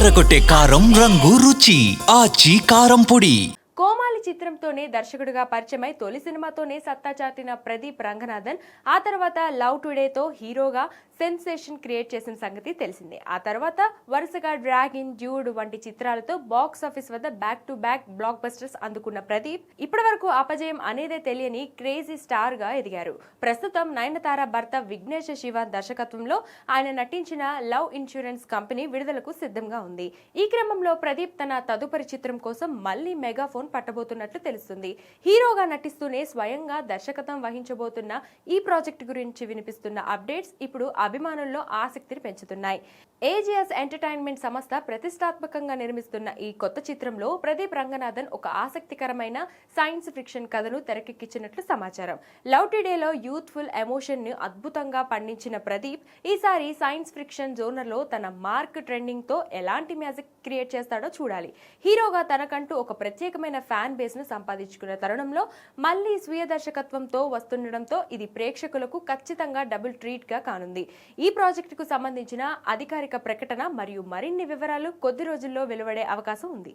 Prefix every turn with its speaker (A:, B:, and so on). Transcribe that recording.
A: అదరగొట్టే కారం రంగు రుచి ఆచి కారం పొడి.
B: కోమాలి చిత్రంతోనే దర్శకుడిగా పరిచయమై తొలి సినిమాతోనే సత్తా చాటిన ప్రదీప్ రంగనాథన్ ఆ తర్వాత లవ్ టుడేతో హీరోగా సెన్సేషన్ క్రియేట్ చేసిన సంగతి తెలిసిందే. ఆ తర్వాత వరుసగా డ్రాగన్, డ్యూడ్ వంటి చిత్రాలతో బాక్స్ ఆఫీస్ వద్ద back to back black busters అందుకున్న ప్రదీప్ ఇప్పటి వరకు అపజయం అనేదే తెలియని క్రేజీ స్టార్ గా ఎదిగారు. ప్రస్తుతం నయనతార భర్త విఘ్నేష్ శివన్ దర్శకత్వంలో ఆయన నటించిన లవ్ ఇన్సూరెన్స్ కంపెనీ విడుదలకు సిద్ధంగా ఉంది. ఈ క్రమంలో ప్రదీప్ తన తదుపరి చిత్రం కోసం మళ్లీ మెగాఫోన్ పట్టబోతున్నట్లు తెలుస్తుంది. హీరోగా నటిస్తూనే స్వయంగా దర్శకత్వం వహించబోతున్న ఈ ప్రాజెక్ట్ గురించి వినిపిస్తున్న అప్డేట్స్ ఇప్పుడు అభిమానుల్లో ఆసక్తిని పెంచుతున్నాయి. ఏజిఎస్ ఎంటర్టైన్మెంట్ సంస్థ ప్రతిష్టాత్మకంగా నిర్మిస్తున్న ఈ కొత్త చిత్రంలో ప్రదీప్ రంగనాథన్ ఒక ఆసక్తికరమైన సైన్స్ ఫిక్షన్ కథను తెరకెక్కించినట్లు సమాచారం. లవ్ టుడేలో యూత్ఫుల్ ఎమోషన్ ను అద్భుతంగా పండించిన ప్రదీప్ ఈసారి సైన్స్ ఫిక్షన్ జోనర్లో తన మార్క్ ట్రెండింగ్ తో ఎలాంటి మ్యాజిక్ క్రియేట్ చేస్తాడో చూడాలి. హీరోగా తనకంటూ ఒక ప్రత్యేకమైన ఫ్యాన్ బేస్ ను సంపాదించుకున్న తరుణంలో మళ్లీ స్వీయ దర్శకత్వంతో వస్తుండటంతో ఇది ప్రేక్షకులకు ఖచ్చితంగా డబుల్ ట్రీట్ గా కానుంది. ఈ ప్రాజెక్టుకు సంబంధించిన అధికారిక ప్రకటన మరియు మరిన్ని వివరాలు కొద్ది రోజుల్లో వెలువడే అవకాశం ఉంది.